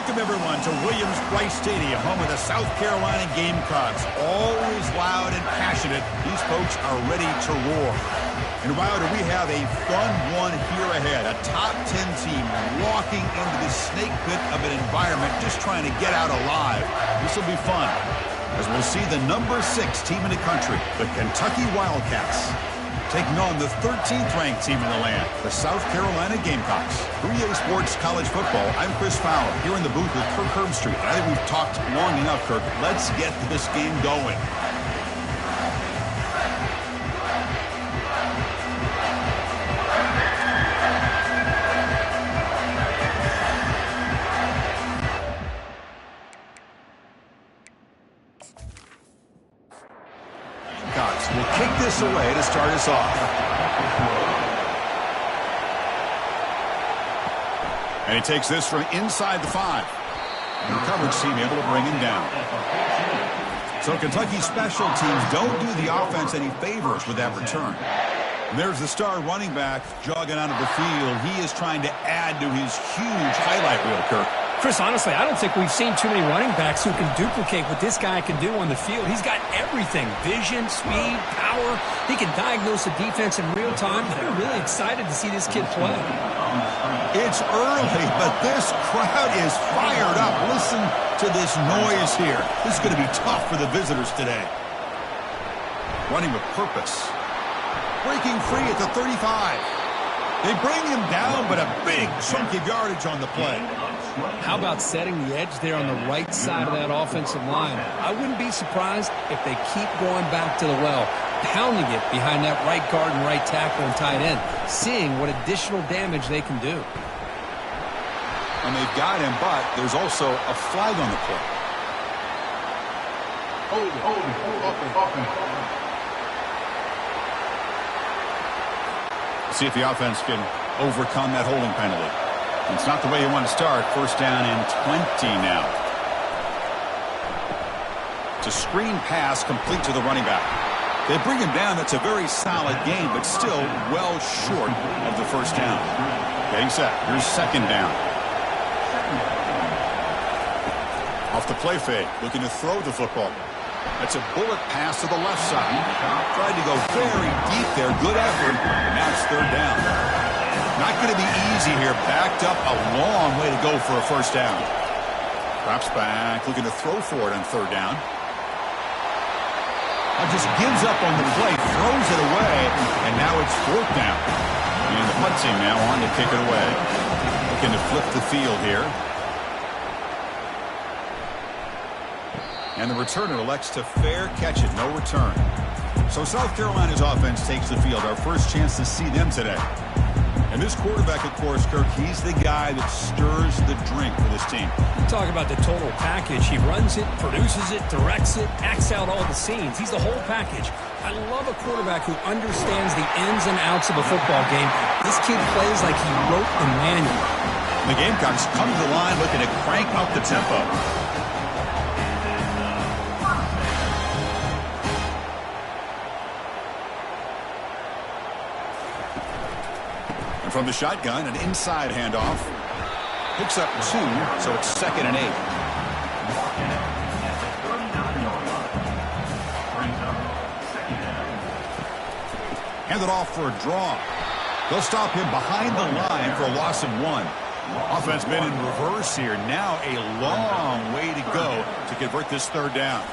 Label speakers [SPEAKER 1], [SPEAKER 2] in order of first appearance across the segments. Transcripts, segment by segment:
[SPEAKER 1] Welcome, everyone, to Williams-Brice Stadium, home of the South Carolina Gamecocks. Always loud and passionate, these folks are ready to roar. And Wilder, we have a fun one here ahead. A top 10 team walking into the snake pit of an environment, just trying to get out alive. This will be fun, as we'll see the number 6 team in the country, the Kentucky Wildcats, taking on the 13th ranked team in the land, the South Carolina Gamecocks. For EA Sports College Football, I'm Chris Fowler, here in the booth with Kirk Herbstreit. I think we've talked long enough, Kirk. Let's get this game going. Gamecocks will kick this away to start us off. And he takes this from inside the 5. And the coverage team able to bring him down. So Kentucky special teams don't do the offense any favors with that return. And there's the star running back jogging out of the field. He is trying to add to his huge highlight reel, Kirk.
[SPEAKER 2] Chris, honestly, I don't think we've seen too many running backs who can duplicate what this guy can do on the field. He's got everything: vision, speed, power. He can diagnose the defense in real time. I'm really excited to see this kid play.
[SPEAKER 1] It's early, but this crowd is fired up. Listen to this noise here. This is going to be tough for the visitors today. Running with purpose. Breaking free at the 35. They bring him down, but a big chunk of yardage on the play.
[SPEAKER 2] How about setting the edge there on the right side of that offensive line? I wouldn't be surprised if they keep going back to the well, pounding it behind that right guard and right tackle and tight end, seeing what additional damage they can do.
[SPEAKER 1] And they've got him, but there's also a flag on the play. Hold it. See if the offense can overcome that holding penalty. It's not the way you want to start. First down and 20 now. It's a screen pass complete to the running back. They bring him down. That's a very solid game, but still well short of the first down. Getting set. Here's second down. Off the play fake. Looking to throw the football. That's a bullet pass to the left side. Tried to go very deep there. Good effort. And now it's third down. Not going to be easy here. Backed up a long way to go for a first down. Drops back. Looking to throw for it on third down. Just gives up on the play. Throws it away. And now it's fourth down. And the punt team now on to kick it away. Looking to flip the field here. And the returner elects to fair catch it. No return. So South Carolina's offense takes the field. Our first chance to see them today. And this quarterback, of course, Kirk, he's the guy that stirs the drink for this team.
[SPEAKER 2] Talk about the total package. He runs it, produces it, directs it, acts out all the scenes. He's the whole package. I love a quarterback who understands the ins and outs of a football game. This kid plays like he wrote the manual.
[SPEAKER 1] The Gamecocks come to the line looking to crank up the tempo. From the shotgun, an inside handoff. Picks up 2, so it's second and 8. Handed off for a draw. They'll stop him behind the line for a loss of 1. Offense been in reverse here. Now a long way to go to convert this third down.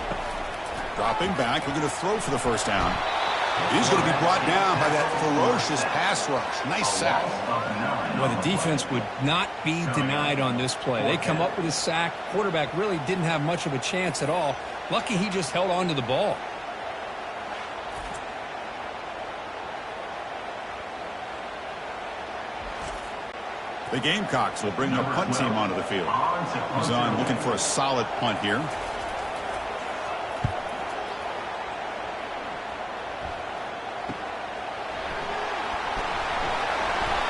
[SPEAKER 1] Dropping back. We're going to throw for the first down. He's going to be brought down by that ferocious pass rush. Nice sack.
[SPEAKER 2] Well, the defense would not be denied on this play. They come up with a sack. Quarterback really didn't have much of a chance at all. Lucky he just held on to the ball.
[SPEAKER 1] The Gamecocks will bring their punt team onto the field. He's on looking for a solid punt here.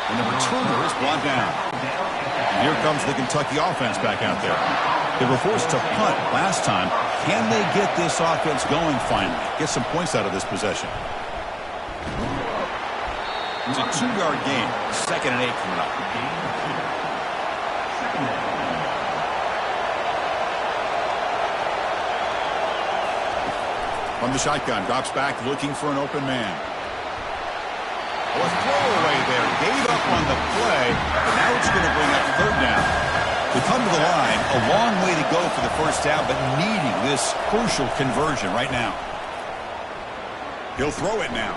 [SPEAKER 1] And the returner is brought down. And here comes the Kentucky offense back out there. They were forced to punt last time. Can they get this offense going finally? Get some points out of this possession. It's a 2-yard gain. Second and 8 coming up. From the shotgun, drops back looking for an open man. A throwaway there, gave up on the play, but now it's going to bring up third down. To come to the line, a long way to go for the first down, but needing this crucial conversion right now. He'll throw it now.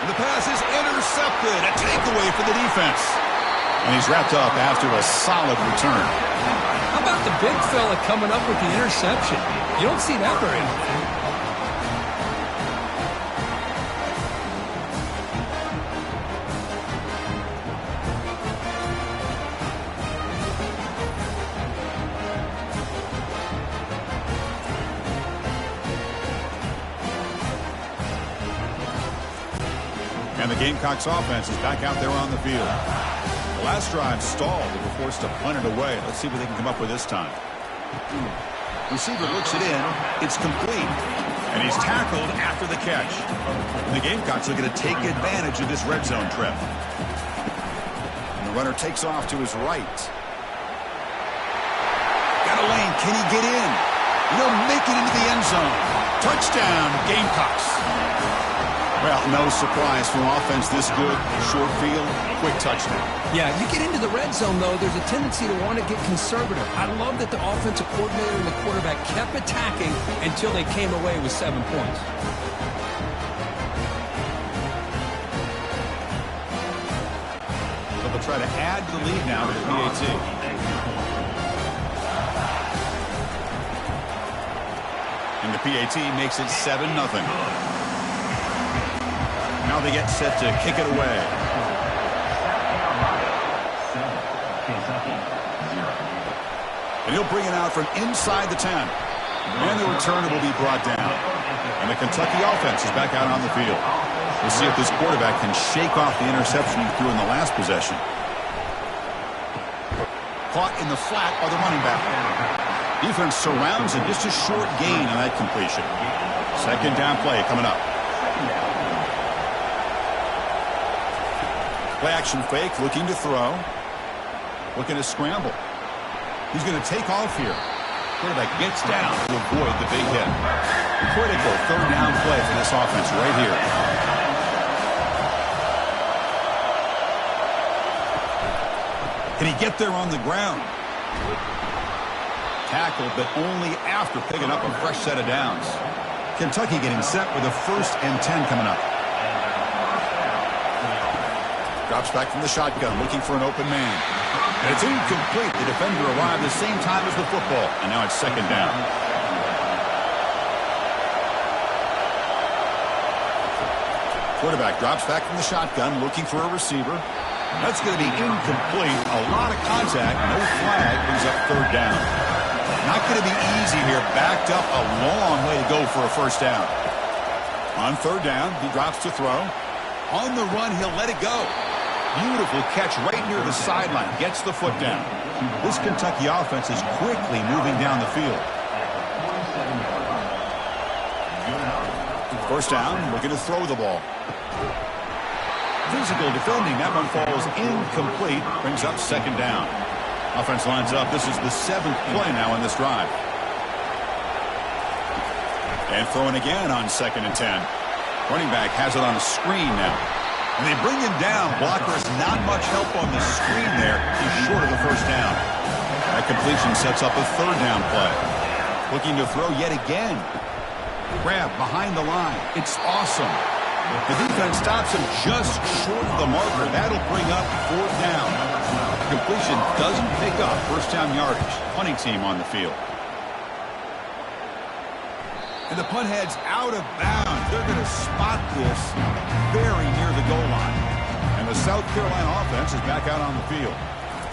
[SPEAKER 1] And the pass is intercepted. A takeaway for the defense. And he's wrapped up after a solid return.
[SPEAKER 2] How about the big fella coming up with the interception? You don't see that very often.
[SPEAKER 1] And the Gamecocks offense is back out there on the field. The last drive stalled. They were forced to punt it away. Let's see what they can come up with this time. Receiver looks it in. It's complete. And he's tackled after the catch. And the Gamecocks are going to take advantage of this red zone trip. And the runner takes off to his right. Got a lane. Can he get in? He'll make it into the end zone. Touchdown, Gamecocks. Well, no surprise from offense this good. Short field, quick touchdown.
[SPEAKER 2] Yeah, you get into the red zone, though, there's a tendency to want to get conservative. I love that the offensive coordinator and the quarterback kept attacking until they came away with 7 points.
[SPEAKER 1] So they'll try to add to the lead now to the PAT. And the PAT makes it 7-0. Now they get set to kick it away. And he'll bring it out from inside the 10. And the returner will be brought down. And the Kentucky offense is back out on the field. We'll see if this quarterback can shake off the interception he threw in the last possession. Caught in the flat by the running back. Defense surrounds him. Just a short gain on that completion. Second down play coming up. Play action fake, looking to throw. Looking to scramble. He's going to take off here. Quarterback gets down to avoid the big hit. Critical third down play for this offense right here. Can he get there on the ground? Tackled, but only after picking up a fresh set of downs. Kentucky getting set with a 1st and 10 coming up. Drops back from the shotgun, looking for an open man. And it's incomplete. The defender arrived the same time as the football, and now it's second down. Quarterback drops back from the shotgun, looking for a receiver. That's going to be incomplete. A lot of contact, no flag, brings up third down. Not going to be easy here. Backed up a long way to go for a first down. On third down, he drops to throw. On the run, he'll let it go. Beautiful catch right near the sideline. Gets the foot down. This Kentucky offense is quickly moving down the field. First down, looking to throw the ball. Physical defending. That one falls incomplete. Brings up second down. Offense lines up. This is the 7th play now in this drive. And throwing again on 2nd and 10. Running back has it on a screen now. And they bring him down. Blocker has not much help on the screen there. He's short of the first down. That completion sets up a third down play. Looking to throw yet again. Grab behind the line. It's awesome. The defense stops him just short of the marker. That'll bring up fourth down. Completion doesn't pick up first down yardage. Punting team on the field. And the punt heads out of bounds. They're going to spot this very near the goal line. And the South Carolina offense is back out on the field.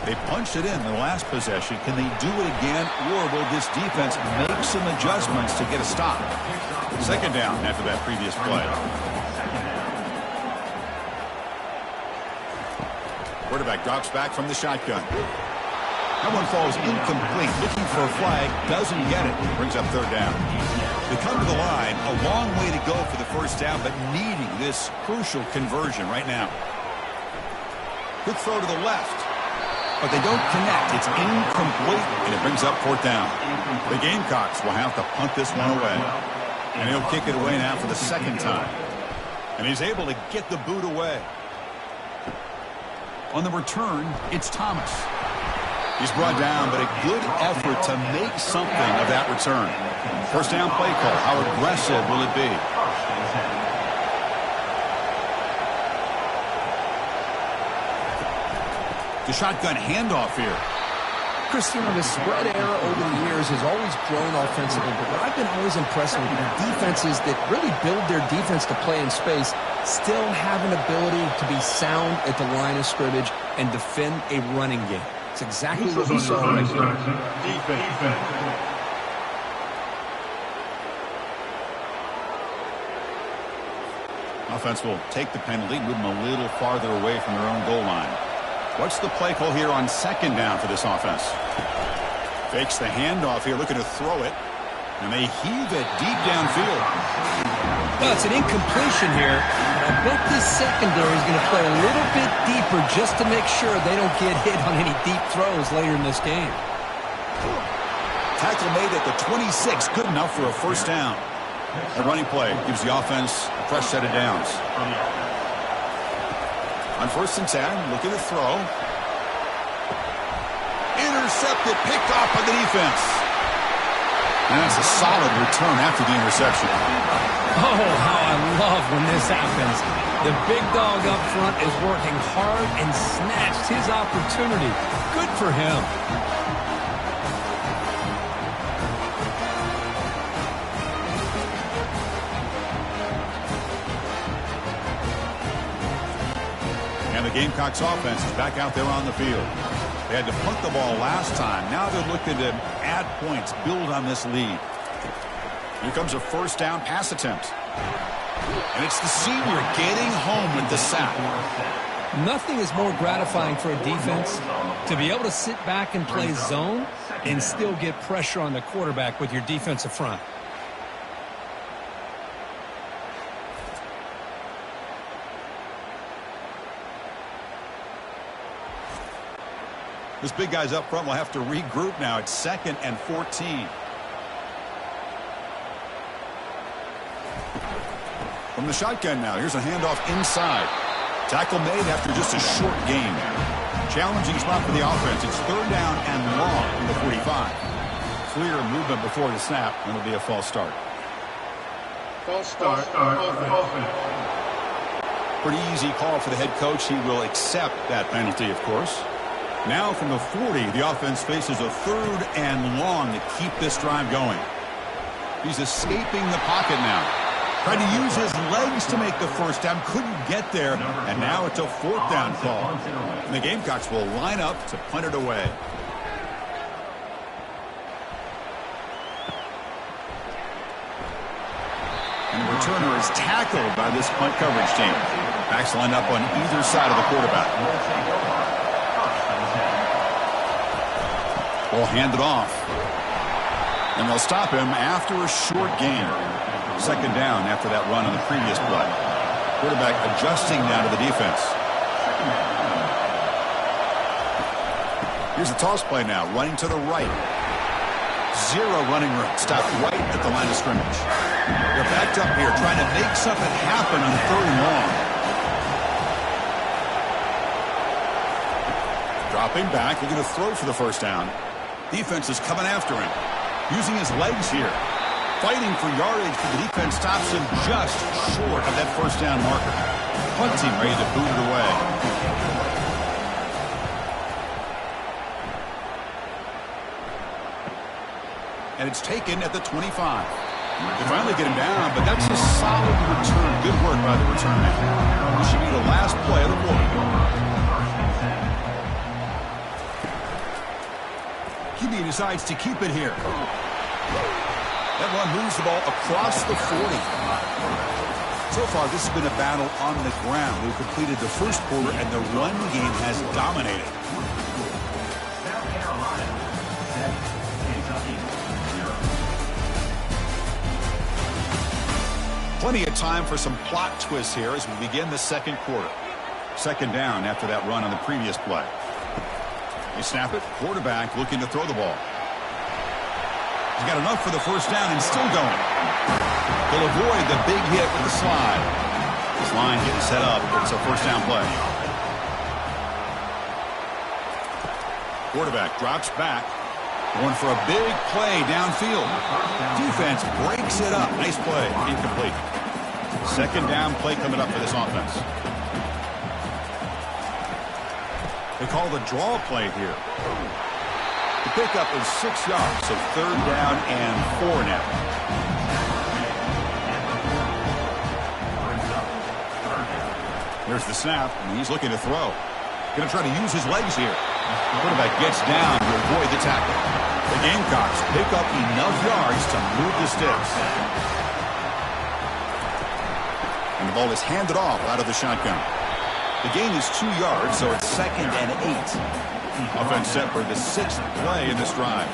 [SPEAKER 1] They punched it in the last possession. Can they do it again, or will this defense make some adjustments to get a stop? Second down after that previous play. Quarterback drops back from the shotgun. That one falls incomplete. Looking for a flag. Doesn't get it. Brings up third down. They come to the line. A long way to go for the first down, but needing this crucial conversion right now. Good throw to the left. But they don't connect. It's incomplete, and it brings up fourth down. The Gamecocks will have to punt this one away. And he'll kick it away now for the second time. And he's able to get the boot away. On the return, it's Thomas. He's brought down, but a good effort to make something of that return. First down play call. How aggressive will it be? The shotgun handoff here.
[SPEAKER 2] Chris, the spread era over the years has always grown offensively, but what I've been always impressed with defenses that really build their defense to play in space still have an ability to be sound at the line of scrimmage and defend a running game. It's exactly what we saw right here.
[SPEAKER 1] Offense will take the penalty, move them a little farther away from their own goal line. What's the play call here on second down for this offense? Fakes the handoff here, looking to throw it. And they heave it deep downfield.
[SPEAKER 2] Well, it's an incompletion here. I bet this secondary is going to play a little bit deeper just to make sure they don't get hit on any deep throws later in this game.
[SPEAKER 1] Tackle made at the 26, good enough for a first down. The running play gives the offense a fresh set of downs. On first and 10, looking to throw. Intercepted, picked off by the defense. And that's a solid return after the interception.
[SPEAKER 2] Oh, how I love when this happens. The big dog up front is working hard and snatched his opportunity. Good for him.
[SPEAKER 1] And the Gamecocks offense is back out there on the field. They had to punt the ball last time. Now they're looking to add points, build on this lead. Here comes a first down pass attempt. And it's the senior getting home with the sack.
[SPEAKER 2] Nothing is more gratifying for a defense to be able to sit back and play zone and still get pressure on the quarterback with your defensive front.
[SPEAKER 1] This big guy's up front will have to regroup now. It's 2nd and 14. From the shotgun now, here's a handoff inside. Tackle made after just a short gain. Challenging spot for the offense. It's 3rd down and long from the 45. Clear movement before the snap, and it'll be a false start.
[SPEAKER 3] False start.
[SPEAKER 1] Pretty easy call for the head coach. He will accept that penalty, of course. Now from the 40, the offense faces a 3rd and long to keep this drive going. He's escaping the pocket now. Tried to use his legs to make the first down. Couldn't get there. And now it's a 4th down call. And the Gamecocks will line up to punt it away. And the returner is tackled by this punt coverage team. Backs line up on either side of the quarterback. Ball handed off. And they'll stop him after a short gain. 2nd down after that run on the previous play. Quarterback adjusting now to the defense. Here's the toss play now, running to the right. 0 running room. Stopped right at the line of scrimmage. They're backed up here trying to make something happen on 3rd and long. Dropping back, looking to throw for the first down. Defense is coming after him. Using his legs here. Fighting for yardage, but the defense stops him just short of that first down marker. Punt team ready to boot it away. And it's taken at the 25. They finally get him down, but that's a solid return. Good work by the return man. This should be the last play of the quarter. QB decides to keep it here. That one moves the ball across the 40. So far, this has been a battle on the ground. We've completed the first quarter, and the run game has dominated. Plenty of time for some plot twists here as we begin the second quarter. 2nd down after that run on the previous play. They snap it. Quarterback looking to throw the ball. He's got enough for the first down and still going. They'll avoid the big hit with the slide. This line getting set up. It's a first down play. Quarterback drops back. Going for a big play downfield. Defense breaks it up. Nice play. Incomplete. Second down play coming up for this offense. They call the draw play here. The pickup is 6 yards, so third down and 4 now. Here's the snap, and he's looking to throw. Going to try to use his legs here. The quarterback gets down to avoid the tackle. The Gamecocks pick up enough yards to move the sticks. And the ball is handed off out of the shotgun. The gain is 2 yards, so it's second and 8. Offense set for the 6th play in this drive.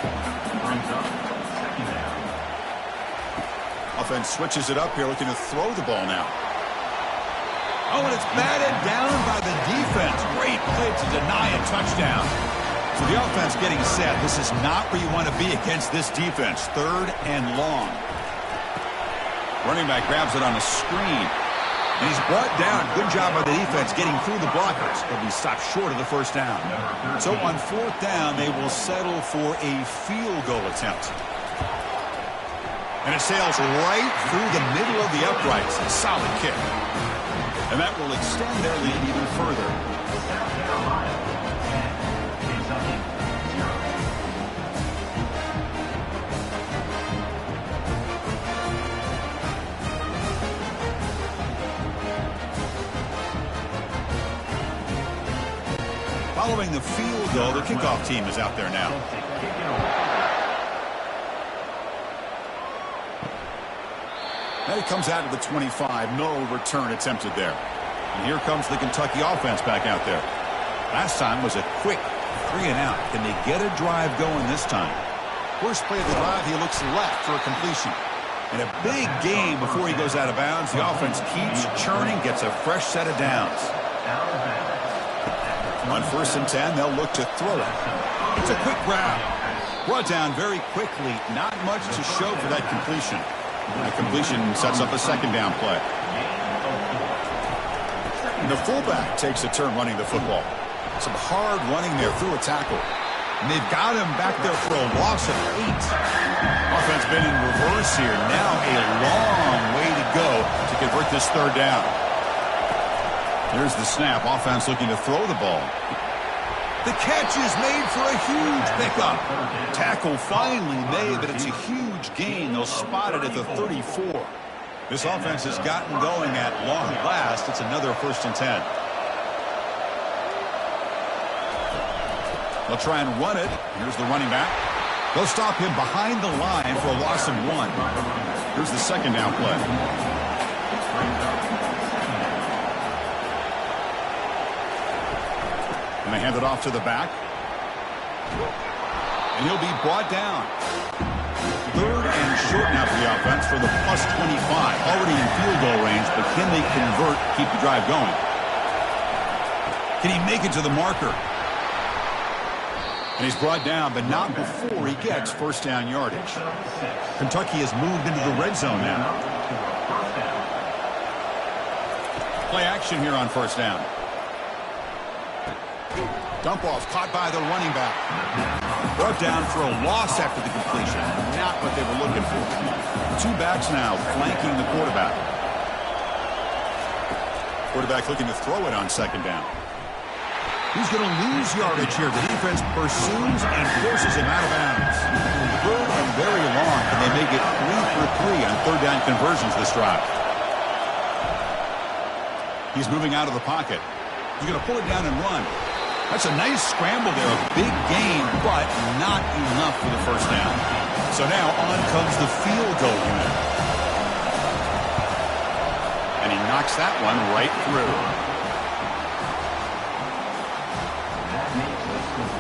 [SPEAKER 1] Offense switches it up here, looking to throw the ball now. Oh, and it's batted down by the defense. Great play to deny a touchdown. So the offense getting set. This is not where you want to be against this defense. Third and long. Running back grabs it on a screen. And he's brought down. Good job by the defense getting through the blockers. But he stopped short of the first down. So on fourth down, they will settle for a field goal attempt. And it sails right through the middle of the uprights. A solid kick. And that will extend their lead even further. Following the field goal, the kickoff team is out there now. Now he comes out of the 25. No return attempted there. And here comes the Kentucky offense back out there. Last time was a quick 3 and out. Can they get a drive going this time? First play of the drive, he looks left for a completion. And a big gain before he goes out of bounds. The offense keeps churning, gets a fresh set of downs. On 1st and 10, they'll look to throw it. It's a quick grab. Brought down very quickly. Not much to show for that completion. The completion sets up a second down play. And the fullback takes a turn running the football. Some hard running there through a tackle. And they've got him back there for a loss of 8. Offense been in reverse here. Now a long way to go to convert this third down. Here's the snap. Offense looking to throw the ball. The catch is made for a huge pickup. Tackle finally made, but it's a huge gain. They'll spot it at the 34. This offense has gotten going at long last. It's another 1st and 10. They'll try and run it. Here's the running back. They'll stop him behind the line for a loss of 1. Here's the second down play. And they hand it off to the back. And he'll be brought down. Third and short now for the offense for the +25. Already in field goal range, but can they convert, keep the drive going? Can he make it to the marker? And he's brought down, but not before he gets first down yardage. Kentucky has moved into the red zone now. Play action here on first down. Dump off caught by the running back. Brought down for a loss after the completion. Not what they were looking for. 2 backs now flanking the quarterback. Quarterback looking to throw it on second down. He's going to lose yardage here. The defense pursues and forces him out of bounds. Third and very long. Can they make it 3 for 3 on third down conversions this drive? He's moving out of the pocket. He's going to pull it down and run. That's a nice scramble there, a big gain, but not enough for the first down. So now on comes the field goal unit. And he knocks that one right through.
[SPEAKER 4] That makes the score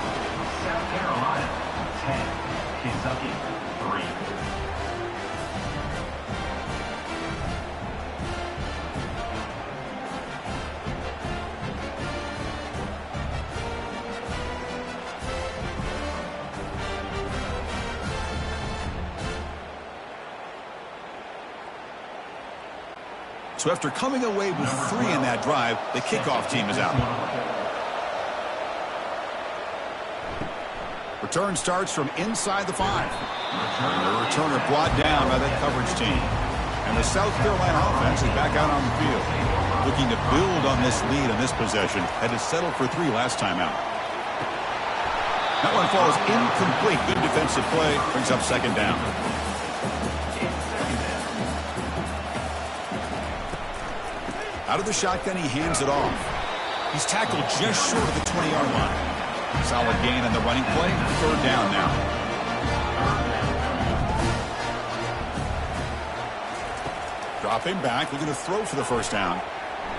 [SPEAKER 4] South Carolina 10, Kentucky 3.
[SPEAKER 1] So after coming away with 3 in that drive, the kickoff team is out. Return starts from inside the 5. And the returner brought down by that coverage team. And the South Carolina offense is back out on the field, looking to build on this lead on this possession. Had to settle for 3 last time out. That one falls incomplete. Good defensive play. Brings up second down. Out of the shotgun, he hands it off. He's tackled just short of the 20-yard line. Solid gain on the running play. Third down now. Dropping back, looking to throw for the first down.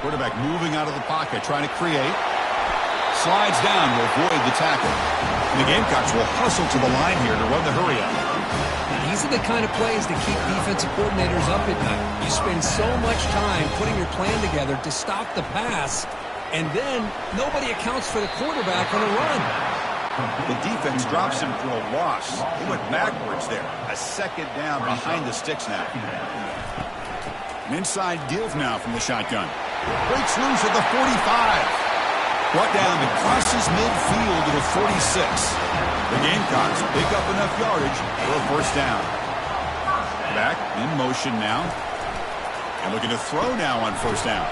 [SPEAKER 1] Quarterback moving out of the pocket, trying to create. Slides down to avoid the tackle. And the Gamecocks will hustle to the line here to run the hurry up.
[SPEAKER 2] These are the kind of plays that keep defensive coordinators up at night. You spend so much time putting your plan together to stop the pass, and then nobody accounts for the quarterback on a run.
[SPEAKER 1] The defense drops him for a loss. He went backwards there. A second down behind the sticks now. An inside give now from the shotgun. Breaks loose at the 45. Brought down and crosses midfield to the 46. The Gamecocks pick up enough yardage for a first down. Back in motion now. And looking to throw now on first down.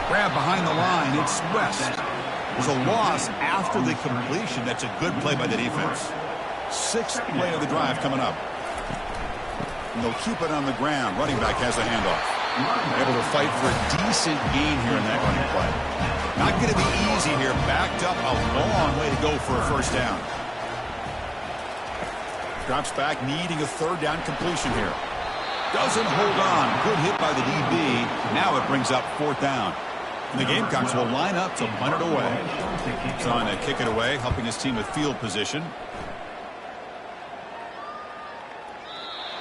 [SPEAKER 1] Grab behind the line. It's West. There's a loss after the completion. That's a good play by the defense. 6th play of the drive coming up. And they'll keep it on the ground. Running back has the handoff. Able to fight for a decent gain here in that running play. Not going to be easy here. Backed up a long way to go for a first down. Drops back, needing a third down completion here. Doesn't hold on. Good hit by the DB. Now it brings up 4th down. And the Gamecocks will line up to punt it away. Trying to kick it away, helping his team with field position.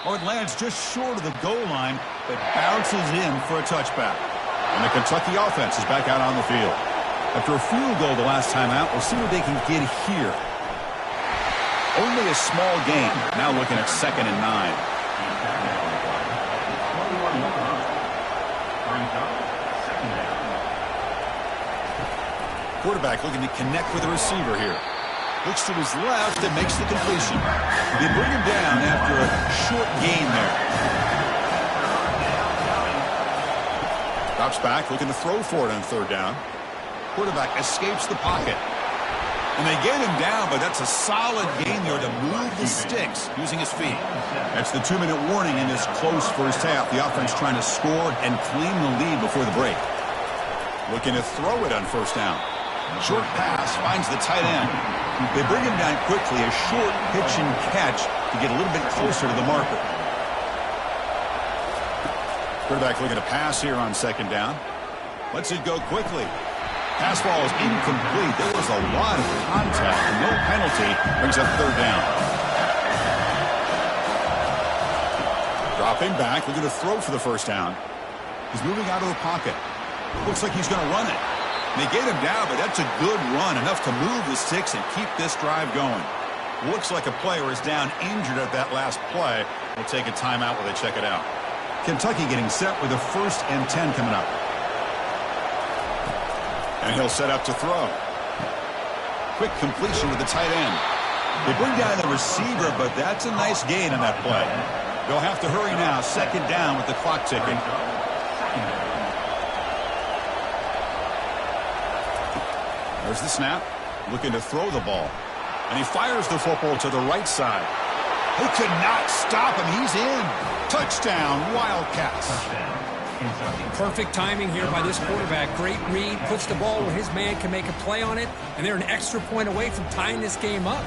[SPEAKER 1] Oh, it lands just short of the goal line, but bounces in for a touchback. And the Kentucky offense is back out on the field. After a field goal the last time out, we'll see what they can get here. Only a small gain. Now looking at 2nd and 9. Quarterback looking to connect with the receiver here. Looks to his left and makes the completion. They bring him down after a short gain there. Drops back, looking to throw for it on 3rd down. Quarterback escapes the pocket. And they get him down, but that's a solid gain there to move the sticks using his feet. That's the 2-minute warning in this close first half. The offense trying to score and claim the lead before the break. Looking to throw it on first down. Short pass finds the tight end. They bring him down quickly, a short pitch and catch to get a little bit closer to the marker. Quarterback looking to pass here on 2nd down. Lets it go quickly. Pass ball is incomplete. There was a lot of contact. No penalty. Brings up 3rd down. Dropping back, looking to throw for the first down. He's moving out of the pocket. Looks like he's going to run it. They get him down, but that's a good run, enough to move the sticks and keep this drive going. Looks like a player is down injured at that last play. We'll take a timeout while they check it out. Kentucky getting set with a 1st and 10 coming up. And he'll set up to throw. Quick completion with the tight end. They bring down the receiver, but that's a nice gain on that play. They'll have to hurry now. 2nd down with the clock ticking. There's the snap. Looking to throw the ball. And he fires the football to the right side. Who could not stop him? He's in. Touchdown, Wildcats.
[SPEAKER 2] Perfect timing here by this quarterback. Great read. Puts the ball where his man can make a play on it. And they're an extra point away from tying this game up.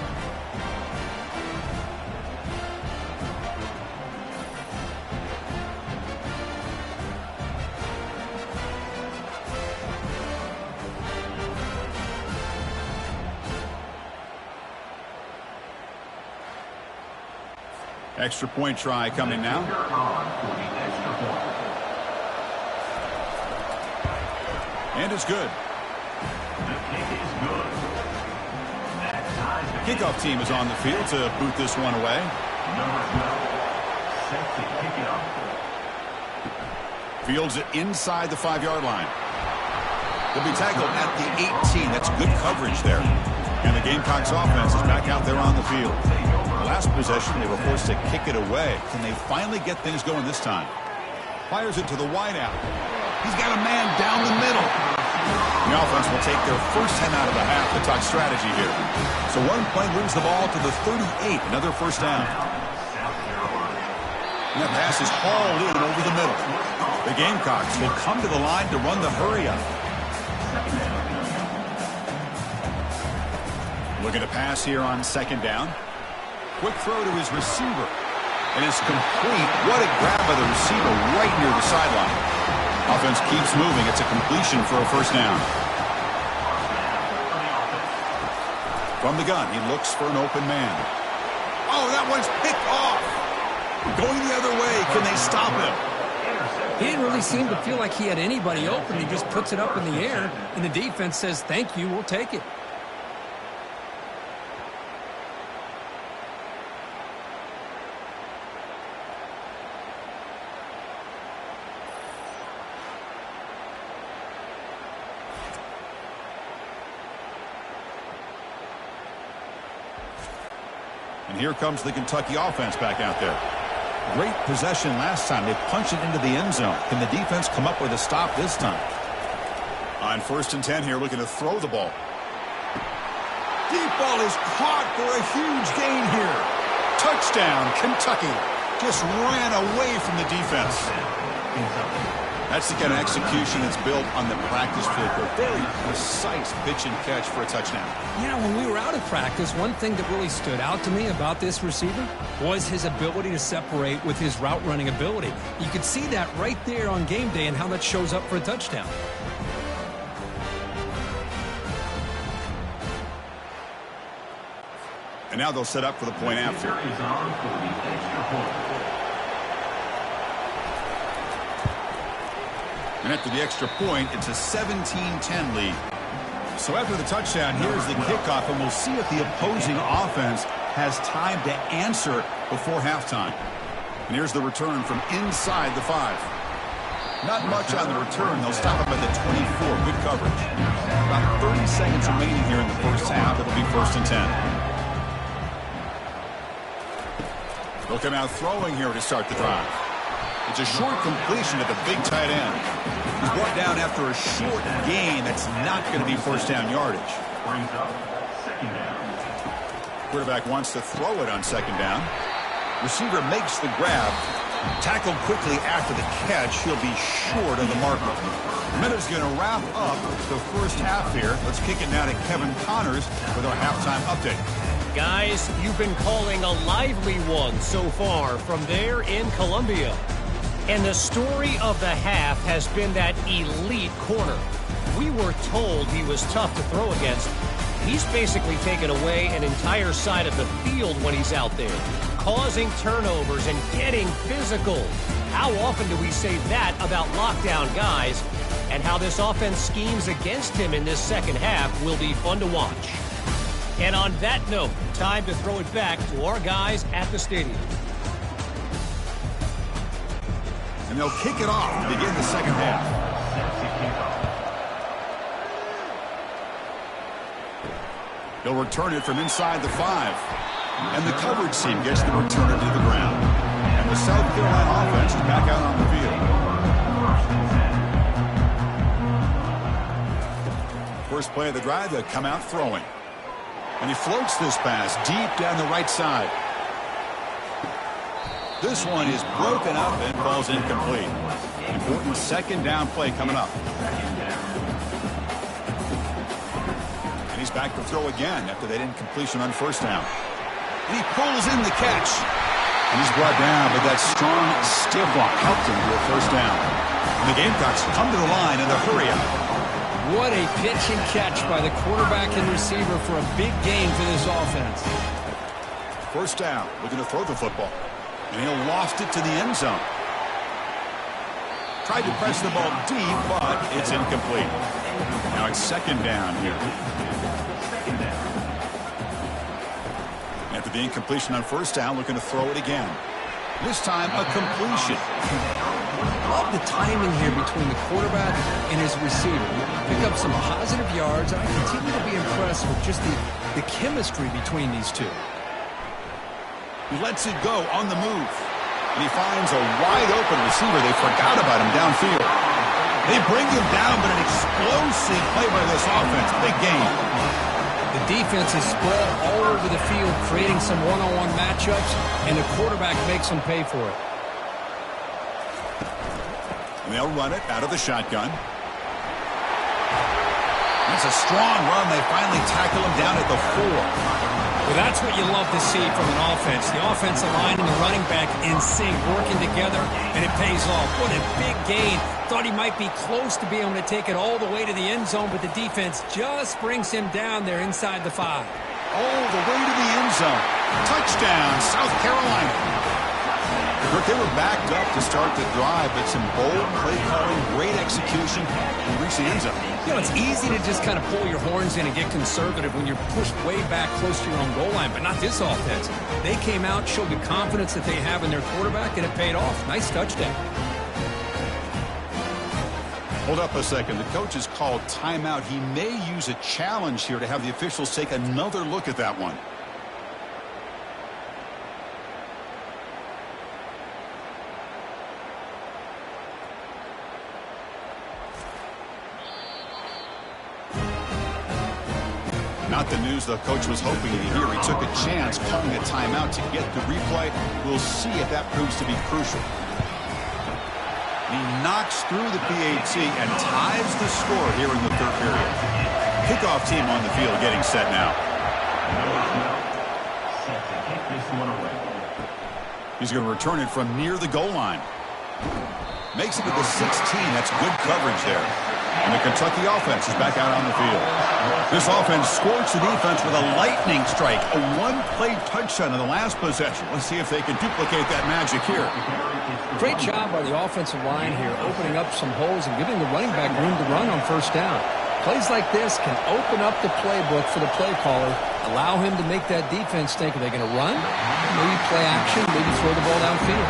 [SPEAKER 1] Extra point try coming now. And it's good. Kickoff team is on the field to boot this one away. Fields it inside the 5-yard line. He'll be tackled at the 18. That's good coverage there. And the Gamecocks offense is back out there on the field. The last possession, they were forced to kick it away. Can they finally get things going this time? Fires it to the wideout. He's got a man down the middle. The offense will take their first 10 out of the half to talk strategy here. So one play moves the ball to the 38. Another first down. And that pass is hauled in over the middle. The Gamecocks will come to the line to run the hurry up. Looking to pass here on second down. Quick throw to his receiver. And it's complete. What a grab by the receiver right near the sideline. Offense keeps moving. It's a completion for a first down. From the gun, he looks for an open man. Oh, that one's picked off. Going the other way. Can they stop him?
[SPEAKER 2] He didn't really seem to feel like he had anybody open. He just puts it up in the air, and the defense says, thank you, we'll take it.
[SPEAKER 1] And here comes the Kentucky offense back out there. Great possession last time. They punched it into the end zone. Can the defense come up with a stop this time? On 1st and 10 here, looking to throw the ball. Deep ball is caught for a huge gain here. Touchdown, Kentucky. Just ran away from the defense. That's the kind of execution that's built on the practice field. A very precise pitch and catch for a touchdown.
[SPEAKER 2] You know, when we were out of practice, one thing that really stood out to me about this receiver was his ability to separate with his route running ability. You could see that right there on game day and how that shows up for a touchdown.
[SPEAKER 1] And now they'll set up for the point after. And after the extra point, it's a 17-10 lead. So after the touchdown, here's the kickoff, and we'll see if the opposing offense has time to answer before halftime. And here's the return from inside the 5. Not much on the return. They'll stop him at the 24. Good coverage. About 30 seconds remaining here in the first half. It'll be 1st and 10. They'll come out throwing here to start the drive. It's a short completion at the big tight end. He's brought down after a short gain. That's not going to be first down yardage. Quarterback wants to throw it on second down. Receiver makes the grab. Tackled quickly after the catch. He'll be short of the marker. The minute's going to wrap up the first half here. Let's kick it now to Kevin Connors with our halftime update.
[SPEAKER 5] Guys, you've been calling a lively one so far from there in Columbia. And the story of the half has been that elite corner. We were told he was tough to throw against. He's basically taken away an entire side of the field when he's out there, causing turnovers and getting physical. How often do we say that about lockdown guys? And how this offense schemes against him in this second half will be fun to watch. And on that note, time to throw it back to our guys at the stadium.
[SPEAKER 1] And they'll kick it off to begin the second half. They'll return it from inside the 5. And the coverage team gets the returner to the ground. And the South Carolina offense is back out on the field. First play of the drive, they'll come out throwing. And he floats this pass deep down the right side. This one is broken up and falls incomplete. Important second down play coming up. And he's back to throw again after that incompletion on first down. And he pulls in the catch. And he's brought down, but that strong stiff block helped him to a first down. And the Gamecocks come to the line in the hurry up.
[SPEAKER 2] What a pitch and catch by the quarterback and receiver for a big game for this offense.
[SPEAKER 1] First down, looking to throw the football. And he'll loft it to the end zone. Tried to press the ball deep, but it's incomplete. Now it's second down here. After the incompletion on first down, looking to throw it again. This time a completion.
[SPEAKER 2] love the timing here between the quarterback and his receiver. Pick up some positive yards, and I continue to be impressed with just the chemistry between these two.
[SPEAKER 1] He lets it go on the move. And he finds a wide-open receiver. They forgot about him downfield. They bring him down, but an explosive play by this offense. Big game.
[SPEAKER 2] The defense is spread all over the field, creating some one-on-one matchups, and the quarterback makes them pay for it.
[SPEAKER 1] And they'll run it out of the shotgun. That's a strong run. They finally tackle him down at the 4.
[SPEAKER 2] Well, that's what you love to see from an offense. The offensive line and the running back in sync, working together, and it pays off. What a big gain. Thought he might be close to being able to take it all the way to the end zone, but the defense just brings him down there inside the 5.
[SPEAKER 1] All the way to the end zone. Touchdown, South Carolina. They were backed up to start the drive, but some bold play calling, great execution, and reach the end zone.
[SPEAKER 2] You know, it's easy to just kind of pull your horns in and get conservative when you're pushed way back close to your own goal line, but not this offense. They came out, showed the confidence that they have in their quarterback, and it paid off. Nice touchdown.
[SPEAKER 1] Hold up a second. The coach has called timeout. He may use a challenge here to have the officials take another look at that one. Not the news the coach was hoping to hear. He took a chance calling a timeout to get the replay. We'll see if that proves to be crucial. He knocks through the PAT and ties the score here in the third period. Kickoff team on the field getting set now.
[SPEAKER 4] Set to kick this one away.
[SPEAKER 1] He's going to return it from near the goal line. Makes it to the 16. That's good coverage there. And the Kentucky offense is back out on the field. This offense scorched the defense with a lightning strike. A one-play touchdown in the last possession. Let's see if they can duplicate that magic here.
[SPEAKER 2] Great job by the offensive line here, opening up some holes and giving the running back room to run on first down. Plays like this can open up the playbook for the play caller, allow him to make that defense think, are they going to run? Maybe play action, maybe throw the ball downfield.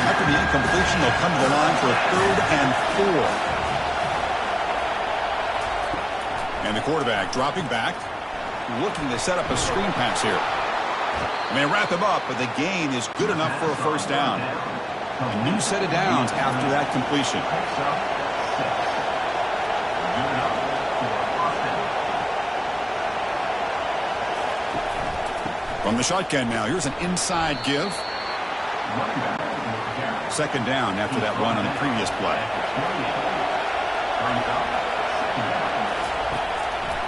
[SPEAKER 1] After the incompletion, they'll come to the line for a 3rd and 4. And the quarterback dropping back, looking to set up a screen pass here. And they wrap him up, but the gain is good enough for a first down. A new set of downs after that completion. From the shotgun now, here's an inside give. 2nd down after that run on the previous play.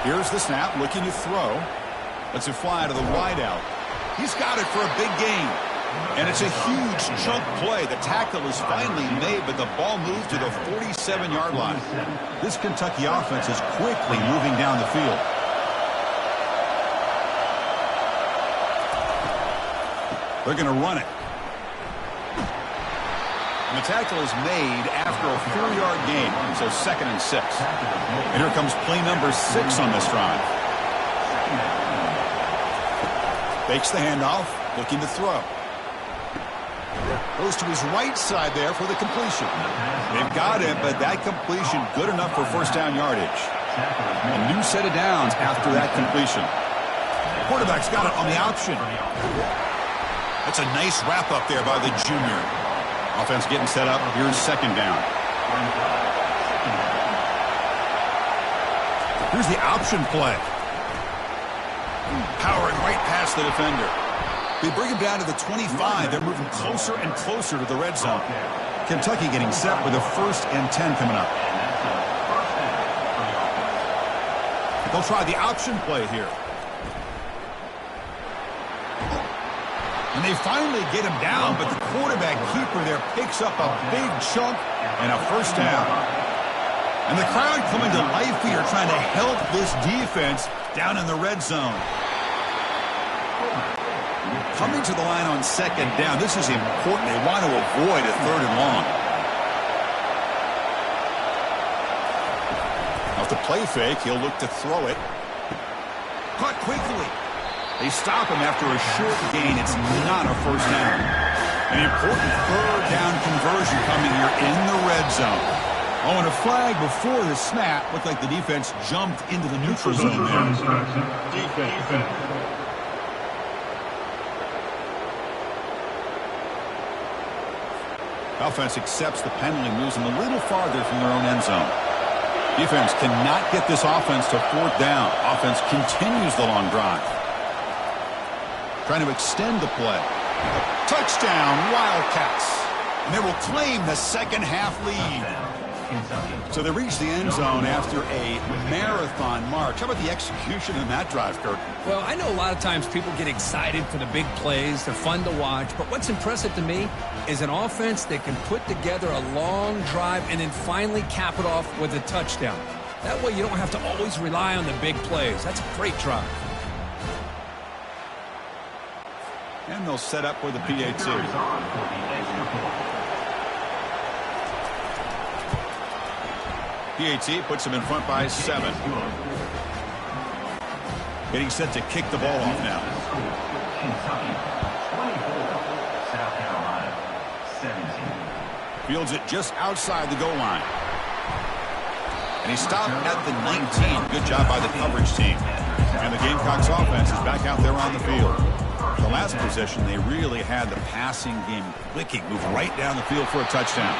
[SPEAKER 1] Here's the snap, looking to throw. Lets it fly to the wideout. He's got it for a big gain. And it's a huge chunk play. The tackle is finally made, but the ball moved to the 47-yard line. This Kentucky offense is quickly moving down the field. They're going to run it. And the tackle is made after a 4-yard gain, so 2nd and 6. And here comes play number 6 on this drive. Fakes the handoff, looking to throw. Goes to his right side there for the completion. They've got it, but that completion good enough for first down yardage. A new set of downs after that completion. Quarterback's got it on the option. That's a nice wrap up there by the junior. Offense getting set up. Here's 2nd down. Here's the option play. Powering right past the defender. They bring him down to the 25. They're moving closer and closer to the red zone. Kentucky getting set with a 1st and 10 coming up. They'll try the option play here. And they finally get him down, but the quarterback keeper there picks up a big chunk and a first down. And the crowd coming to life here trying to help this defense down in the red zone. Coming to the line on 2nd down. This is important. They want to avoid a 3rd and long. Off the play fake, he'll look to throw it. Caught quickly. They stop him after a short gain. It's not a first down. An important third down conversion coming here in the red zone. Oh, and a flag before the snap. Looked like the defense jumped into the neutral zone there.
[SPEAKER 3] Defense.
[SPEAKER 1] Offense accepts the penalty, moves them a little farther from their own end zone. Defense cannot get this offense to fourth down. Offense continues the long drive. Trying to extend the play. Touchdown, Wildcats. And they will claim the second half lead. So they reach the end zone after a marathon march. How about the execution in that drive, Kurt?
[SPEAKER 2] Well, I know a lot of times people get excited for the big plays. They're fun to watch. But what's impressive to me is an offense that can put together a long drive and then finally cap it off with a touchdown. That way you don't have to always rely on the big plays. That's a great drive.
[SPEAKER 1] And they'll set up with a PAT. PAT puts them in front by 7. Getting set to kick the ball off now. Fields it just outside the goal line. And he stopped at the 19. Good job by the coverage team. And the Gamecocks offense is back out there on the field. The last possession, they really had the passing game clicking. Moved right down the field for a touchdown.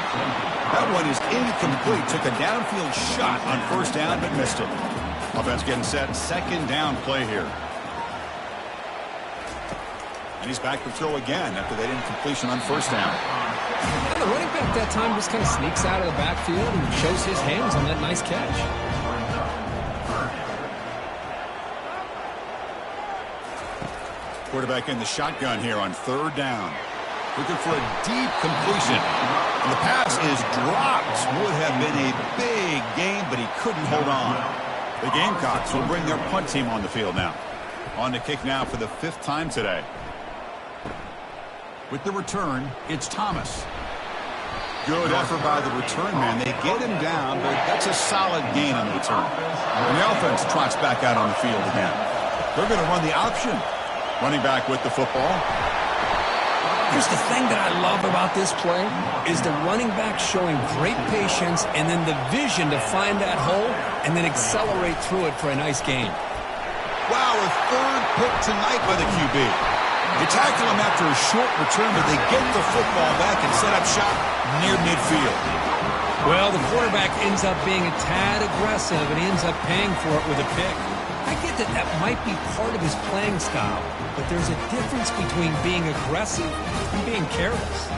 [SPEAKER 1] That one is incomplete. Took a downfield shot on first down, but missed it. Offense getting set. Second down play here. And he's back to throw again after that incompletion on first down.
[SPEAKER 2] And the running back that time just kind of sneaks out of the backfield and shows his hands on that nice catch.
[SPEAKER 1] Quarterback in the shotgun here on third down. Looking for a deep completion. And the pass is dropped. Would have been a big game, but he couldn't hold on. The Gamecocks will bring their punt team on the field now. On to kick now for the 5th time today. With the return, it's Thomas. Good effort by the return man. They get him down, but that's a solid gain on the return. And the offense trots back out on the field again. They're going to run the option. Running back with the football.
[SPEAKER 2] Here's the thing that I love about this play is the running back showing great patience and then the vision to find that hole and then accelerate through it for a nice gain.
[SPEAKER 1] Wow, a third pick tonight by the QB. They tackle him after a short return, but they get the football back and set up shop near midfield.
[SPEAKER 2] Well, the quarterback ends up being a tad aggressive and he ends up paying for it with a pick. I get that that might be part of his playing style, but there's a difference between being aggressive and being careless.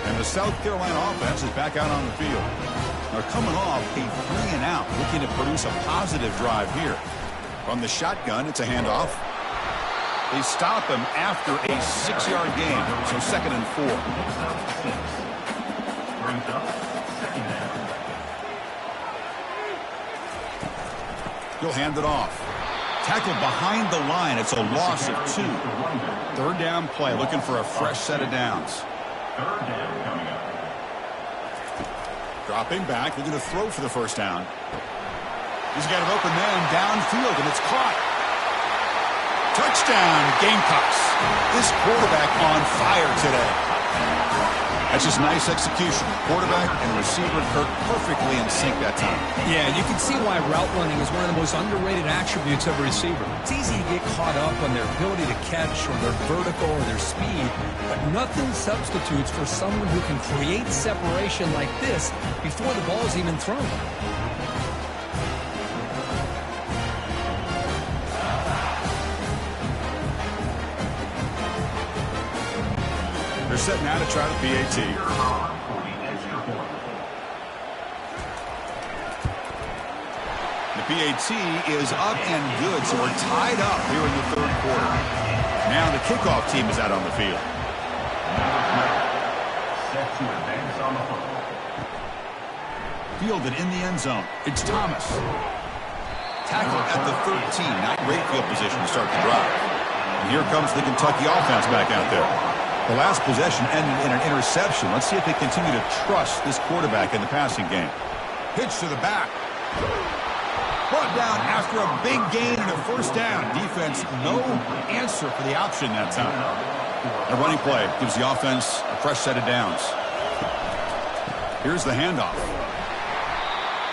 [SPEAKER 1] And the South Carolina offense is back out on the field. They're coming off a 3-and-out, looking to produce a positive drive here. From the shotgun, it's a handoff. They stop him after a 6-yard gain, so 2nd and 4.
[SPEAKER 4] Brings up second down.
[SPEAKER 1] He'll hand it off. Tackled behind the line. It's a loss of 2. Third down play, looking for a fresh set of downs.
[SPEAKER 4] Third down coming up.
[SPEAKER 1] Dropping back, looking to throw for the first down. He's got an open man downfield, and it's caught. Touchdown, Gamecocks. This quarterback on fire today. That's just nice execution. Quarterback and receiver Kirk perfectly in sync that time.
[SPEAKER 2] Yeah, you can see why route running is one of the most underrated attributes of a receiver. It's easy to get caught up on their ability to catch or their vertical or their speed, but nothing substitutes for someone who can create separation like this before the ball is even thrown.
[SPEAKER 1] They're setting out to try the PAT. The PAT is up and good, so we're tied up here in the third quarter. Now the kickoff team is out on the field.
[SPEAKER 4] Set to advance on the football.
[SPEAKER 1] Fielded in the end zone. It's Thomas. Tackled at the 13. Not great field position to start the drive. And here comes the Kentucky offense back out there. The last possession ended in an interception. Let's see if they continue to trust this quarterback in the passing game. Pitch to the back. Brought down after a big gain and a first down. Defense, no answer for the option that time. A running play gives the offense a fresh set of downs. Here's the handoff.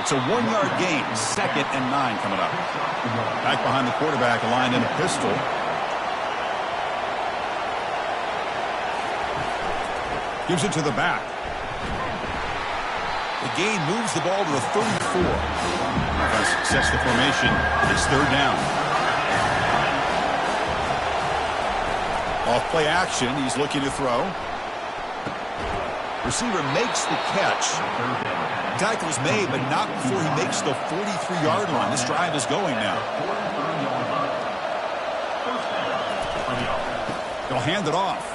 [SPEAKER 1] It's a 1-yard gain. 2nd and 9 coming up. Back behind the quarterback, aligned in a pistol. Gives it to the back. The gain moves the ball to the 34. Offense sets the formation. It's 3rd down. Off play action. He's looking to throw. Receiver makes the catch. Tackle's made, but not before he makes the 43-yard line. This drive is going now. They'll hand it off.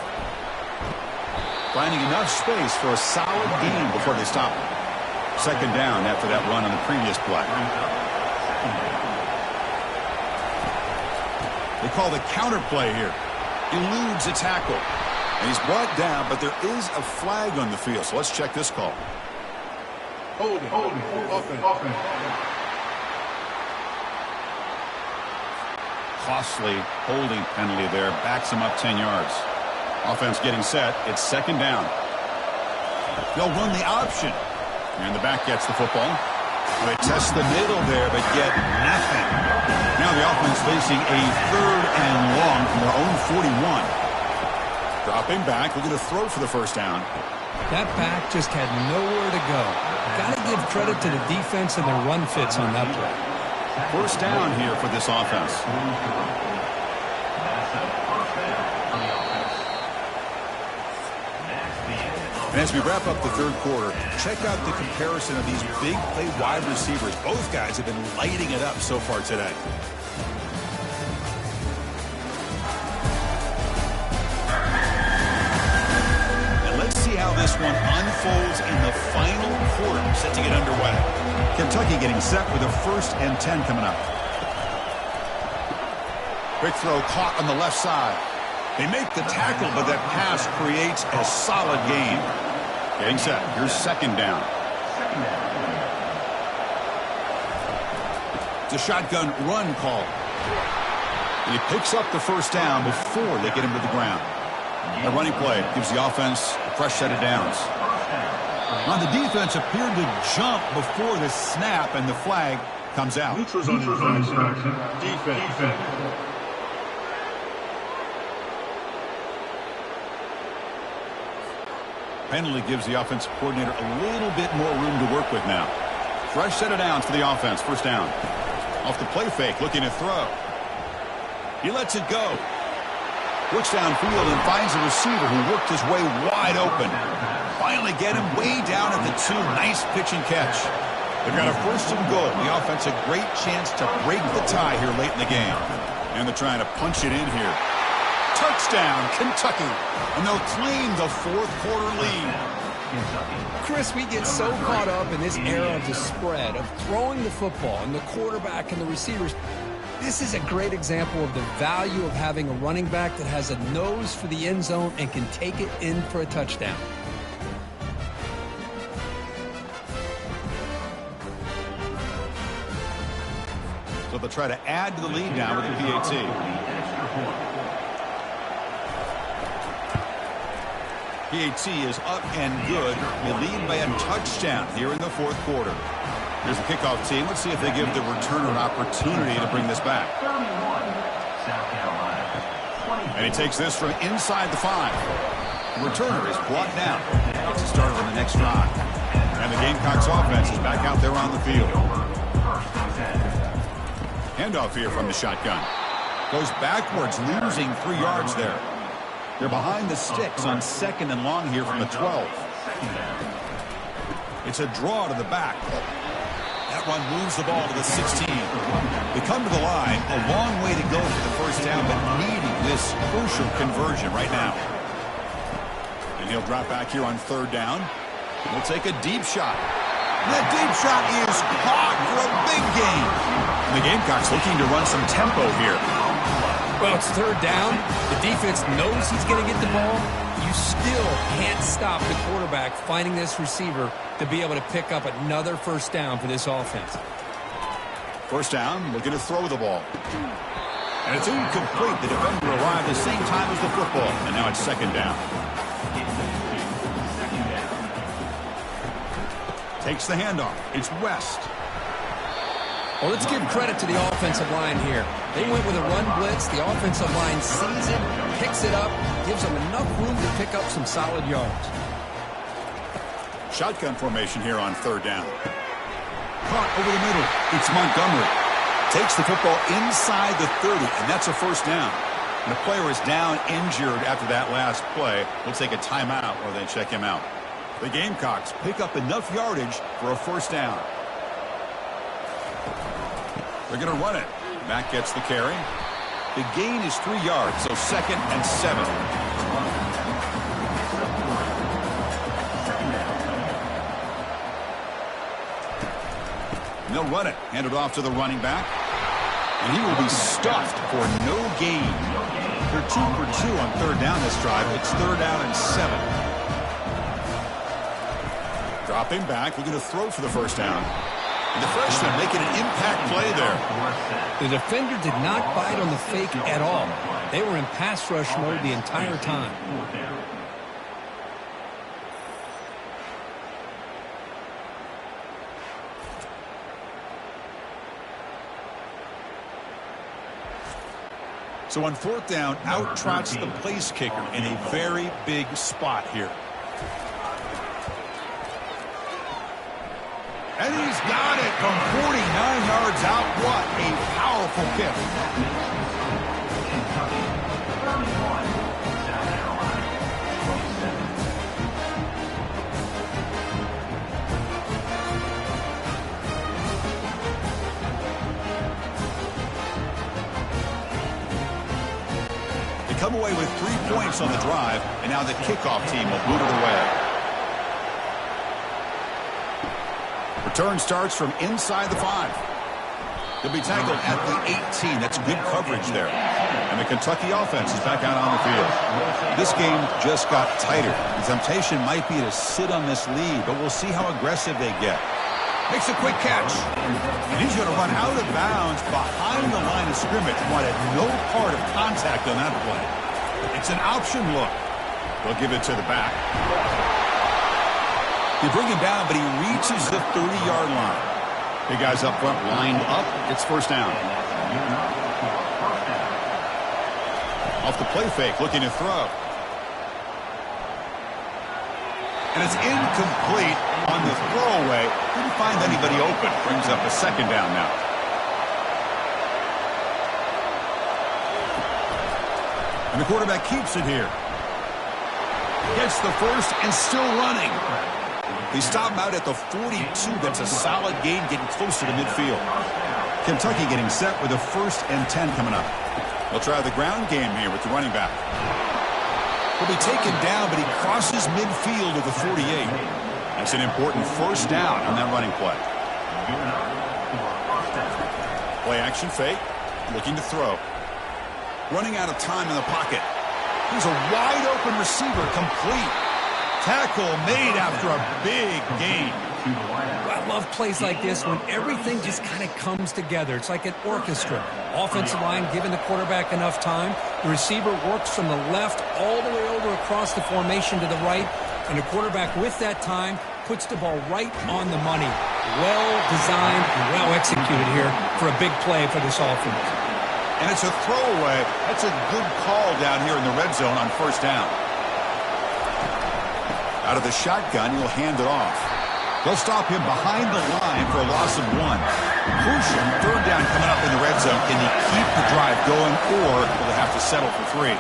[SPEAKER 1] Finding enough space for a solid gain before they stop it. 2nd down after that run on the previous play. They call the counter play here. Eludes a tackle. And he's brought down, but there is a flag on the field. So let's check this call.
[SPEAKER 3] Holding, offense.
[SPEAKER 1] Costly holding penalty there. Backs him up 10 yards. Offense getting set. It's 2nd down. They'll run the option. And the back gets the football. They test the middle there, but get nothing. Now the offense facing a 3rd and long from their own 41. Dropping back, looking to throw for the first down.
[SPEAKER 2] That back just had nowhere to go. Got to give credit to the defense and their run fits on that play.
[SPEAKER 1] 1st down here for this offense. And as we wrap up the 3rd quarter, check out the comparison of these big play wide receivers. Both guys have been lighting it up so far today. And let's see how this one unfolds in the final quarter, set to get underway. Kentucky getting set with a 1st and 10 coming up. Quick throw caught on the left side. They make the tackle, but that pass creates a solid gain. Getting set. Here's 2nd down. It's a shotgun run call. And he picks up the first down before they get him to the ground. A running play gives the offense a fresh set of downs. Now the defense appeared to jump before the snap, and the flag comes out.
[SPEAKER 3] Neutrals on defense.
[SPEAKER 1] Penalty gives the offensive coordinator a little bit more room to work with now. Fresh set of downs for the offense. 1st down. Off the play fake, looking to throw. He lets it go. Looks downfield and finds a receiver who worked his way wide open. Finally get him way down at the 2. Nice pitch and catch. They've got a 1st and goal. The offense a great chance to break the tie here late in the game. And they're trying to punch it in here. Touchdown, Kentucky. And they'll claim the 4th quarter lead.
[SPEAKER 2] Chris, we get so caught up in this era of the spread, of throwing the football, and the quarterback and the receivers. This is a great example of the value of having a running back that has a nose for the end zone and can take it in for a touchdown.
[SPEAKER 1] So they'll try to add to the lead now with the PAT. PAT is up and good. They lead by a touchdown here in the 4th quarter. Here's the kickoff team. Let's see if they give the returner an opportunity to bring this back. And he takes this from inside the 5. The returner is brought down. Gets it started on the next drive. And the Gamecocks offense is back out there on the field. Handoff here from the shotgun. Goes backwards, losing 3 yards there. They're behind the sticks on 2nd and long here from the 12. It's a draw to the back. That one moves the ball to the 16. They come to the line, a long way to go for the first down, but needing this crucial conversion right now. And he'll drop back here on 3rd down. He'll take a deep shot. That deep shot is caught for a big gain. And the Gamecocks looking to run some tempo here.
[SPEAKER 2] Well, it's 3rd down. The defense knows he's going to get the ball. You still can't stop the quarterback finding this receiver to be able to pick up another first down for this offense.
[SPEAKER 1] First down, looking to throw the ball. And it's incomplete. The defender arrived the same time as the football. And now it's second down. Takes the handoff. It's West.
[SPEAKER 2] Well, let's give credit to the offensive line here. They went with a run blitz. The offensive line sees it, picks it up, gives them enough room to pick up some solid yards.
[SPEAKER 1] Shotgun formation here on third down. Caught over the middle. It's Montgomery. Takes the football inside the 30, and that's a first down. And the player is down injured after that last play. We'll take a timeout while they check him out. The Gamecocks pick up enough yardage for a first down. They're going to run it. Mack gets the carry. The gain is 3 yards, so second and 7. And they'll run it. Hand it off to the running back. And he will be stuffed for no gain. They're 2 for 2 on third down this drive. It's third down and 7. Dropping back, looking to throw for the first down. And the freshman making an impact play there.
[SPEAKER 2] The defender did not bite on the fake at all. They were in pass rush mode the entire time.
[SPEAKER 1] So on fourth down, out trots the place kicker in a very big spot here. And he's got it from 49 yards out. What a powerful kick. They come away with 3 points on the drive, and now the kickoff team will boot it away. Return starts from inside the 5. He'll be tackled at the 18. That's good coverage there. And the Kentucky offense is back out on the field. This game just got tighter. The temptation might be to sit on this lead, but we'll see how aggressive they get. Makes a quick catch. And he's going to run out of bounds behind the line of scrimmage. Wanted no part of contact on that play. It's an option look. They'll give it to the back. You bring him down, but he reaches the 30-yard line. Big guys up front lined up. It's first down. Off the play fake, looking to throw. And it's incomplete on the throwaway. Didn't find anybody open. Brings up a second down now. And the quarterback keeps it here. Gets the first and still running. They stop him out at the 42. That's a solid gain, getting closer to midfield. Kentucky getting set with a 1st and 10 coming up. They'll try the ground game here with the running back. He'll be taken down, but he crosses midfield at the 48. That's an important first down on that running play. Play action fake, looking to throw. Running out of time in the pocket. Here's a wide open receiver, complete. Tackle made after a big gain.
[SPEAKER 2] I love plays like this when everything just kind of comes together. It's like an orchestra. Offensive line giving the quarterback enough time. The receiver works from the left all the way over across the formation to the right. And the quarterback with that time puts the ball right on the money. Well designed and well executed here for a big play for this offense.
[SPEAKER 1] And it's a throwaway. That's a good call down here in the red zone on first down. Out of the shotgun, he'll hand it off. They'll stop him behind the line for a loss of 1. Crucial third down coming up in the red zone. Can he keep the drive going, or will they have to settle for 3?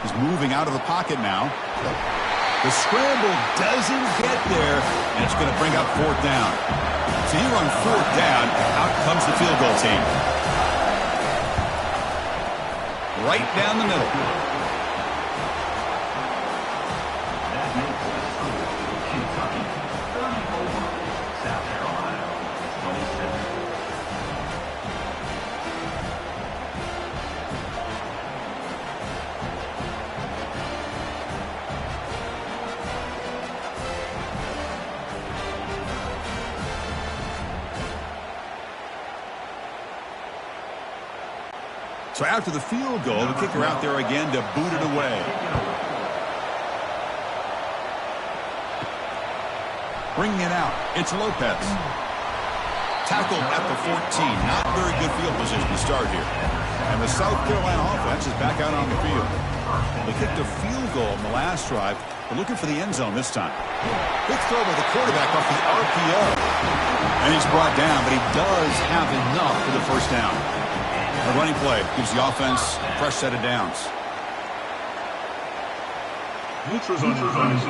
[SPEAKER 1] He's moving out of the pocket now. The scramble doesn't get there, and it's going to bring up 4th down. So you run 4th down, out comes the field goal team. Right down the middle. So after the field goal, the kicker out there again to boot it away. Bringing it out, it's Lopez. Tackled at the 14. Not very good field position to start here. And the South Carolina offense is back out on the field. They kicked a field goal in the last drive. They're looking for the end zone this time. Quick throw by the quarterback off the RPO. And he's brought down, but he does have enough for the first down. The running play gives the offense a fresh set of downs.
[SPEAKER 3] Neutrals on defense.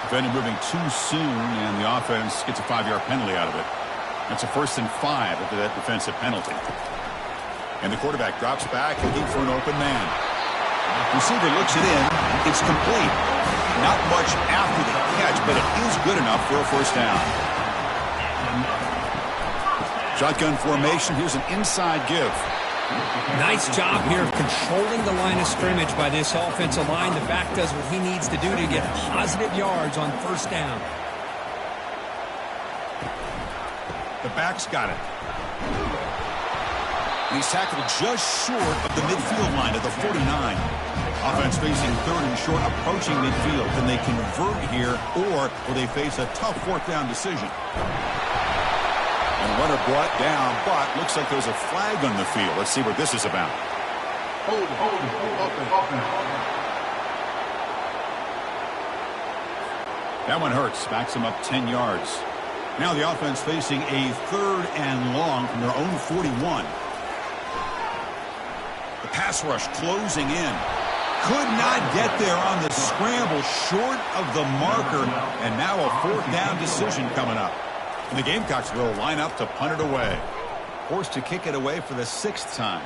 [SPEAKER 1] Defender moving too soon, and the offense gets a 5-yard penalty out of it. That's a 1st and 5 after that defensive penalty. And the quarterback drops back looking for an open man. Receiver looks it in. It's complete. Not much after the catch, but it is good enough for a first down. Shotgun formation. Here's an inside give.
[SPEAKER 2] Nice job here of controlling the line of scrimmage by this offensive line. The back does what he needs to do to get positive yards on first down.
[SPEAKER 1] The back's got it. And he's tackled just short of the midfield line at the 49. Offense facing 3rd and short, approaching midfield. Can they convert here, or will they face a tough 4th down decision? And runner brought down, but looks like there's a flag on the field. Let's see what this is about.
[SPEAKER 3] Hold it.
[SPEAKER 1] That one hurts. Backs him up 10 yards. Now the offense facing a 3rd and long from their own 41. The pass rush closing in. Could not get there on the scramble, short of the marker, and now a 4th down decision coming up. And the Gamecocks will line up to punt it away. Forced to kick it away for the 6th time.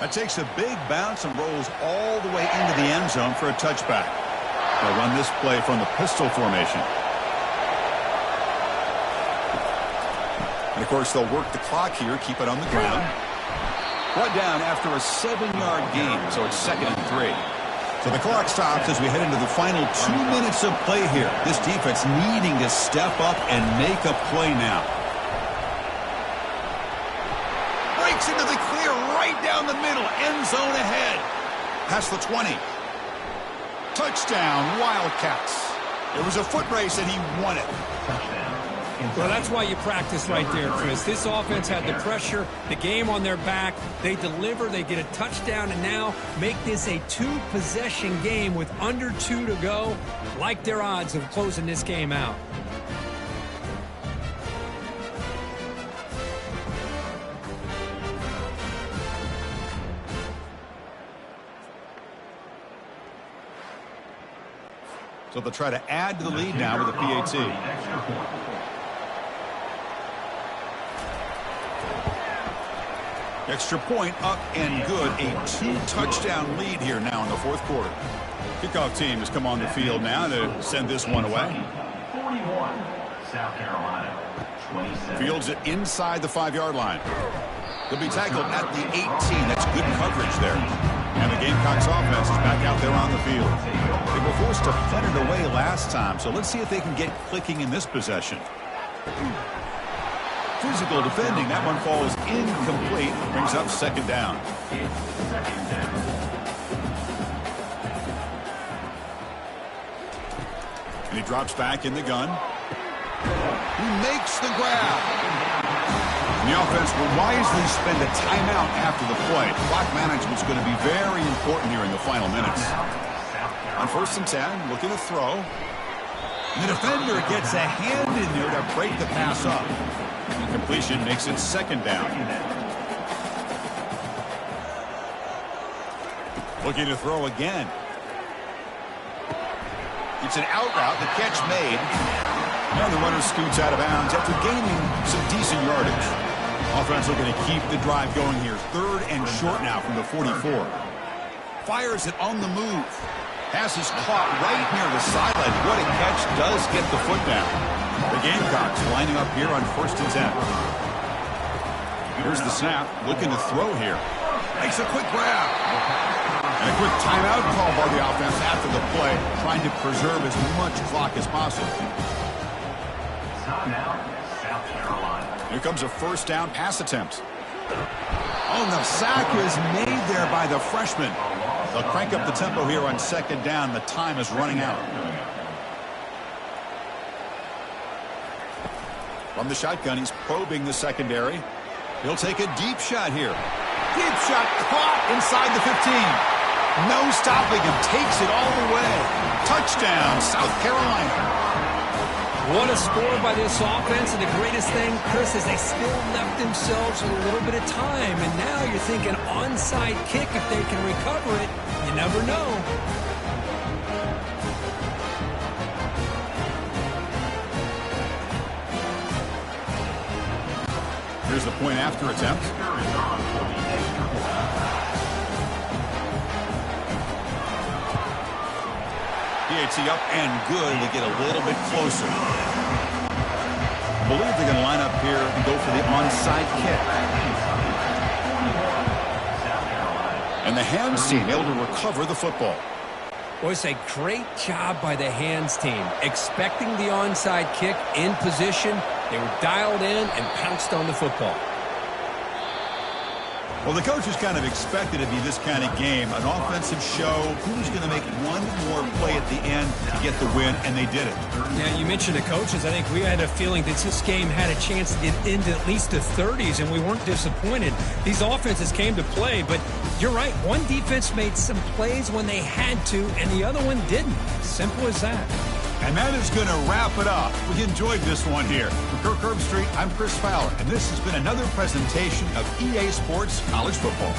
[SPEAKER 1] That takes a big bounce and rolls all the way into the end zone for a touchback. They'll run this play from the pistol formation. And, of course, they'll work the clock here, keep it on the ground. Brought down after a 7-yard gain, so it's 2nd and 3. So the clock stops as we head into the final 2 minutes of play here. This defense needing to step up and make a play now. Breaks into the clear right down the middle. End zone ahead. Past the 20. Touchdown, Wildcats. It was a foot race and he won it.
[SPEAKER 2] Well, that's why you practice right there, Chris. This offense had the pressure, the game on their back. They deliver, they get a touchdown, and now make this a 2-possession game with under 2 to go. Like their odds of closing this game out.
[SPEAKER 1] So they'll try to add to the lead now with a PAT. Extra point up and good. A 2-touchdown lead here now in the 4th quarter. Kickoff team has come on the field now to send this one away.
[SPEAKER 4] 41, South Carolina, 27.
[SPEAKER 1] Fields it inside the 5-yard line. They'll be tackled at the 18. That's good coverage there. And the Gamecocks offense is back out there on the field. They were forced to punt it away last time, so let's see if they can get clicking in this possession. Physical defending. That one falls incomplete. Brings up 2nd down. And he drops back in the gun. He makes the grab. And the offense will wisely spend a timeout after the play. Clock management is going to be very important here in the final minutes. On 1st and 10, looking to throw. And the defender gets a hand in there to break the pass up. And completion makes it 2nd down. Looking to throw again. It's an out route. The catch made. And the runner scoots out of bounds after gaining some decent yardage. Offense looking to keep the drive going here. 3rd and short now from the 44. Fires it on the move. Pass is caught right near the sideline. What a catch. Does get the foot down. The Gamecocks lining up here on 1st and 10. Here's the snap. Looking to throw here. Makes a quick grab. A quick timeout call by the offense after the play, trying to preserve as much clock as possible.
[SPEAKER 4] Timeout, South Carolina.
[SPEAKER 1] Here comes a first down pass attempt. Oh, the sack is made there by the freshman. They'll crank up the tempo here on second down. The time is running out. From the shotgun, he's probing the secondary. He'll take a deep shot here. Deep shot caught inside the 15. No stopping him. Takes it all the way. Touchdown, South Carolina.
[SPEAKER 2] What a score by this offense, and the greatest thing, Chris, is they still left themselves with a little bit of time, and now you're thinking onside kick if they can recover it. You never know.
[SPEAKER 1] Here's the point after attempt. PAT up and good to get a little bit closer. I believe they're going to line up here and go for the onside kick. And the hands team able to recover the football.
[SPEAKER 2] Boy, it's a great job by the hands team. Expecting the onside kick in position, they were dialed in and pounced on the football.
[SPEAKER 1] Well, the coaches kind of expected it to be this kind of game, an offensive show. Who's going to make one more play at the end to get the win, and they did it.
[SPEAKER 5] Yeah, you mentioned the coaches. I think we had a feeling that this game had a chance to get into at least the 30s, and we weren't disappointed. These offenses came to play, but you're right. One defense made some plays when they had to, and the other one didn't. Simple as that.
[SPEAKER 1] And that is going to wrap it up. We enjoyed this one here. For Kirk Herbstreit, I'm Chris Fowler, and this has been another presentation of EA Sports College Football.